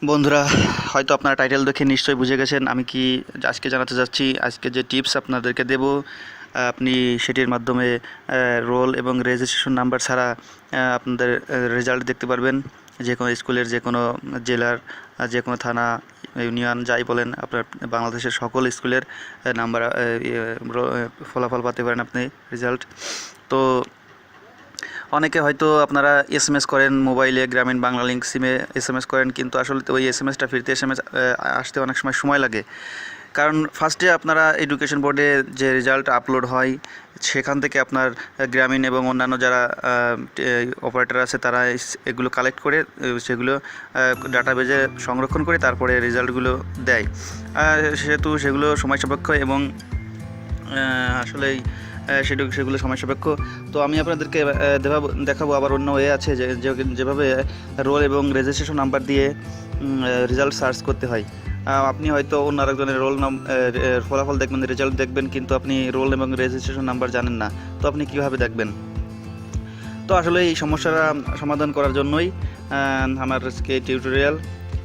বন্ধুরা, হয়তো আপনারা টাইটেল দেখে নিশ্চয়ই বুঝে গেছেন আমি কি আজকে জানাতে যাচ্ছি। আজকে যে টিপস আপনাদেরকে দেব, আপনি সেটির মাধ্যমে রোল এবং রেজিস্ট্রেশন নাম্বার ছাড়া আপনাদের রেজাল্ট দেখতে পারবেন। যে কোনো স্কুলের, যে কোনো জেলার, যে কোনো থানা, ইউনিয়ন যাই বলেন, আপনার বাংলাদেশের সকল স্কুলের নাম্বার ফলাফল পেতে পারেন আপনি, রেজাল্ট। তো অনেকে হয়তো আপনারা এসএমএস করেন মোবাইলে, গ্রামীণ বাংলা লিঙ্ক সিমে এসএমএস করেন, কিন্তু আসলে ওই এসএমএসটা ফিরতে এসএমএস আসতে অনেক সময় লাগে। কারণ ফার্স্টে আপনারা এডুকেশন বোর্ডে যে রেজাল্ট আপলোড হয় সেখান থেকে আপনার গ্রামীণ এবং অন্যান্য যারা অপারেটর আছে তারা এগুলো কালেক্ট করে সেগুলো ডাটাবেজে সংরক্ষণ করে তারপরে রেজাল্টগুলো দেয়। সেহেতু সেগুলো সময় সাপেক্ষ এবং আসলেই সেগুলো সময় সাপেক্ষ। তো আমি আপনাদেরকে দেখাবো আবার অন্য ওয়ে আছে যেভাবে রোল এবং রেজিস্ট্রেশন নাম্বার দিয়ে রেজাল্ট সার্চ করতে হয়। আপনি হয়তো অন্য আরেকজনের ফলাফল দেখবেন, রেজাল্ট দেখবেন, কিন্তু আপনি রোল এবং রেজিস্ট্রেশন নাম্বার জানেন না। তো আপনি কিভাবে দেখবেন? তো আসলে এই সমস্যাটা সমাধান করার জন্যই আমার আজকে টিউটোরিয়াল।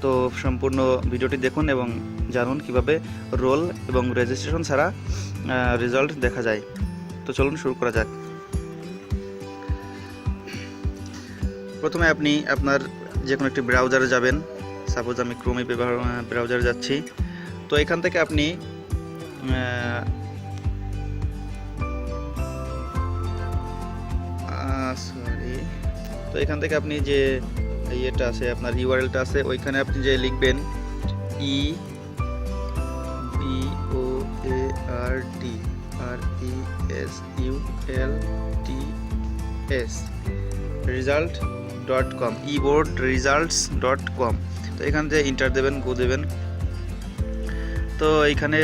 তো সম্পূর্ণ ভিডিওটি দেখুন এবং জানুন কিভাবে রোল এবং রেজিস্ট্রেশন ছাড়া রেজাল্ট দেখা যায়। তো চলুন শুরু করা যাক। প্রথমে আপনি আপনার যে কোনো একটি ব্রাউজারে যাবেন। সাপোজ আমি ক্রোমে ব্রাউজারে যাচ্ছি। তো এখান থেকে আপনি তো এখান থেকে আপনি যে ইয়েটা আছে, আপনার ইউআরএলটা আছে, ওইখানে আপনি যে লিখবেন EBOARDRESULTS result.com eboardresults.com। তো এখান থেকে ইন্টার দেবেন, গো দেবেন। তো এইখানে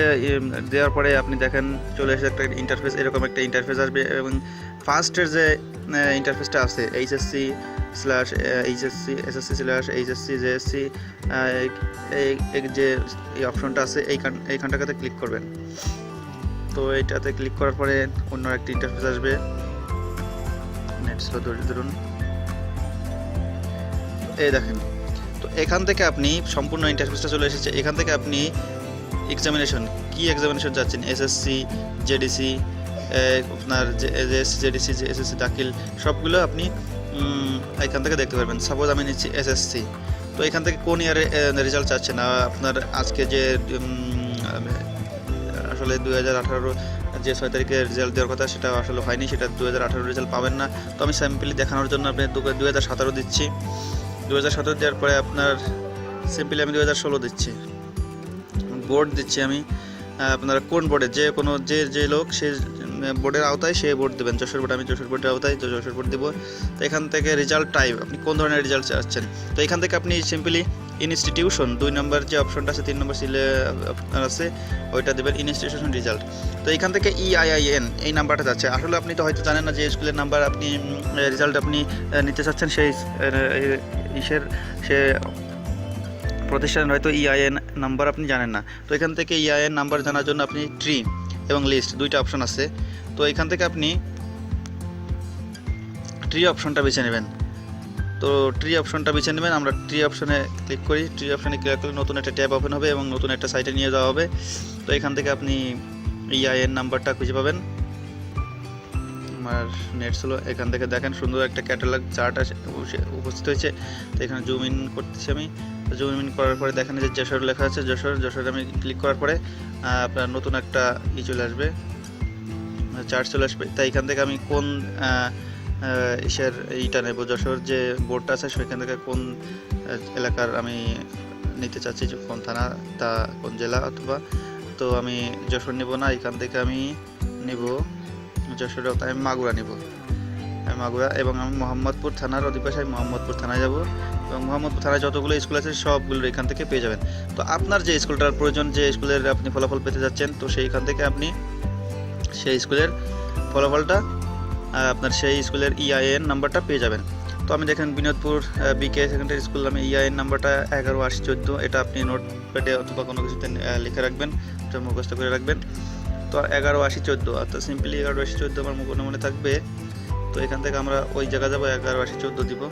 দেওয়ার পরে আপনি দেখেন চলে এসে একটা ইন্টারফেস, এরকম একটা ইন্টারফেস আসবে এবং ফার্স্টের যে ইন্টারফেসটা আছে SSC/HSC/HSC/JSC যে এই অপশনটা আছে এইখানটাতে ক্লিক করবেন। তো এইটাতে ক্লিক করার পরে অন্য একটা ইন্টারফেস আসবে। নেট স্লো ধরুন, এই দেখেন। তো এখান থেকে আপনি সম্পূর্ণ ইন্টারফেসটা চলে এসেছে। এখান থেকে আপনি এক্সামিনেশন, কি এক্সামিনেশন চাচ্ছেন, এসএসসি, জেডিসি, আপনার জেডিসি, এসএসসি দাখিল, সবগুলো আপনি এখান থেকে দেখতে পারবেন। সাপোজ আমি নিচ্ছি এসএসসি। তো এখান থেকে কোন ইয়ারে রেজাল্ট চাচ্ছেন আপনার, আজকে যে আসলে 2018 যে 6 তারিখে রেজাল্ট দেওয়ার কথা সেটা আসলে হয়নি, সেটা 2018 রেজাল্ট পাবেন না। তো আমি সিম্পলি দেখানোর জন্য আপনি 2017 দিচ্ছি। 2017 দেওয়ার পরে আপনার সিম্পলি আমি 2016 দিচ্ছি। বোর্ড দিচ্ছি আমি, আপনারা কোন বোর্ডে, যে কোনো যে লোক সে বোর্ডের আওতায় সে বোর্ড দেবেন। যশোর বোর্ড, আমি যশোর বোর্ডের আওতায় তো যশোর বোর্ড দেবো। তো এখান থেকে রেজাল্ট টাইপ, আপনি কোন ধরনের রেজাল্ট চাচ্ছেন। তো এখান থেকে আপনি সিম্পলি ইনস্টিটিউশন, 2 নম্বর যে অপশনটা আছে, 3 নম্বর সিলে আপনার আছে, ওইটা দেবেন, ইনস্টিটিউশন রেজাল্ট। তো এখান থেকে EIIN এই নাম্বারটা যাচ্ছে। আসলে আপনি তো হয়তো জানেন না যে স্কুলের নাম্বার আপনি রেজাল্ট আপনি নিতে চাচ্ছেন, সেই সে প্রতিষ্ঠানের হয়তো EIN নাম্বার আপনি জানেন না। তো এখান থেকে EIN নাম্বার জানার জন্য আপনি ট্রি এবং লিস্ট 2টা অপশন আছে। তো এখান থেকে আপনি ট্রি অপশনটা বেছে নেবেন। তো ট্রি অপশনটা বেছে নেবেন, আমরা ট্রি অপশনে ক্লিক করি। ট্রি অপশনে ক্লিক করলে নতুন একটা ট্যাব ওপেন হবে এবং নতুন একটা সাইটে নিয়ে যাওয়া হবে। তো এখান থেকে আপনি EIN নাম্বারটা খুঁজে পাবেন। আমার নেট স্লো। এখান থেকে দেখেন সুন্দর একটা ক্যাটালগ চার্ট উপস্থিত হয়েছে। তো এখানে জুম ইন করতেছি আমি। জুম ইন করার পরে দেখেন যে যশোর লেখা আছে, যশোর আমি ক্লিক করার পরে আপনার নতুন একটা চলে আসবে, চার্ট চলে আসবে। তাই এখান থেকে আমি কোন এইটা নেব, যশোর যে বোর্ডটা আছে সেখান থেকে কোন এলাকার আমি নিতে চাচ্ছি, কোন থানা, তা কোন জেলা অথবা। তো আমি যশোর নেব না, এখান থেকে আমি নেব যশোর, আমি মাগুরা নেব, মাগুরা। এবং আমি মোহাম্মদপুর থানার অধিবাসী, আমি মোহাম্মদপুর থানায় যাব এবং মোহাম্মদপুর থানায় যতগুলো স্কুল আছে সবগুলো এখান থেকে পেয়ে যাবেন। তো আপনার যে স্কুলটার প্রয়োজন, যে স্কুলের আপনি ফলাফল পেতে যাচ্ছেন, তো সেইখান থেকে আপনি সেই স্কুলের ফলাফলটা, আপনার সেই স্কুলের EIN নাম্বারটা পেয়ে যাবেন। তো আমি দেখেন বিনোদপুর BK সেকেন্ডারি স্কুল, আমি EIN নাম্বারটা 118014, এটা আপনি নোটপ্যাডে অথবা কোনো কিছুতে লিখে রাখবেন, এটা মুখস্থ করে রাখবেন। তো 118014, অর্থাৎ সিম্পলি 118014 আমার মনে থাকবে। তো এখান থেকে আমরা ওই জায়গা যাবো, 118014 দিব।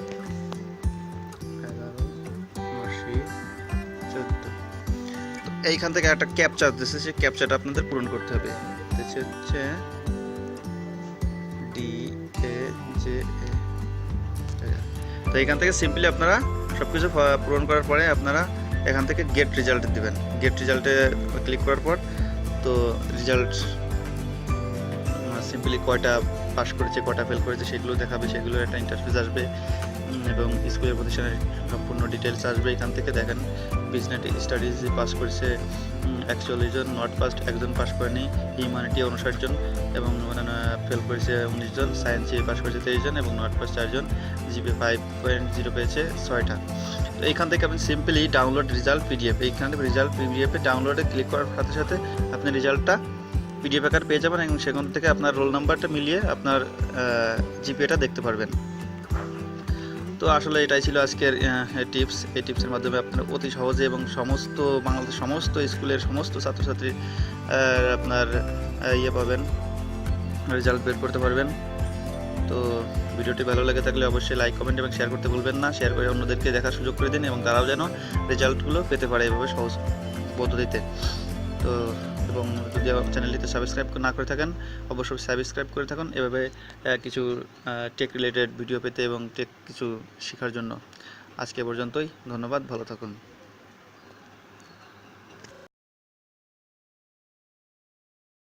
এইখান থেকে একটা ক্যাপচা দিচ্ছে, সেই ক্যাপচাটা আপনাদের পূরণ করতে হবে। হচ্ছে DAJA। তো এখান থেকে সিম্পলি আপনারা সব কিছু পূরণ করার পরে আপনারা এখান থেকে গেট রেজাল্ট দিবেন। গেট রেজাল্টে ক্লিক করার পর তো রেজাল্ট সিম্পলি কয়টা পাস করেছে কয়টা ফেল করেছে সেগুলো দেখাবে, সেগুলো একটা ইন্টারফেস আসবে এবং স্কুলের প্রতিষ্ঠানের সম্পূর্ণ ডিটেলস আসবে। এখান থেকে দেখেন বিজনেস স্টাডিজ পাস করেছে 41 জন, নট পাস একজন পাস করেনি, হিউম্যানিটি 59 জন এবং ফেল করেছে 19 জন, সায়েন্সে পাস করেছে 23 জন এবং নট পাস 4 জন, জিপি 5.0 পেয়েছে 6টা। তো এইখান থেকে আপনি সিম্পলি ডাউনলোড রেজাল্ট পিডিএফ, এইখান থেকে রেজাল্ট পিডিএফে ডাউনলোডে ক্লিক করার সাথে সাথে আপনি রেজাল্টটা পিডিএফ আকার পেয়ে যাবেন এবং সেখান থেকে আপনার রোল নাম্বারটা মিলিয়ে আপনার জিপিএটা দেখতে পারবেন। তো আসলে এটাই ছিল আজকের টিপস। এই টিপসের মাধ্যমে আপনারা অতি সহজে এবং সমস্ত বাংলাদেশের সমস্ত স্কুলের সমস্ত ছাত্রছাত্রী আপনার পাবেন, রেজাল্ট বের করতে পারবেন। তো ভিডিওটি ভালো লেগে থাকলে অবশ্যই লাইক, কমেন্ট এবং শেয়ার করতে ভুলবেন না। শেয়ার করে অন্যদেরকে দেখার সুযোগ করে দিন এবং তারাও যেন রেজাল্টগুলো পেতে পারে এভাবে সহজ পদ্ধতিতে। তো এবং যদি চ্যানেলটিতে সাবস্ক্রাইব না করে থাকেন অবশ্যই সাবস্ক্রাইব করে থাকুন এভাবে কিছু টেক রিলেটেড ভিডিও পেতে এবং টেক কিছু শেখার জন্য। আজকে পর্যন্তই, ধন্যবাদ, ভালো থাকুন।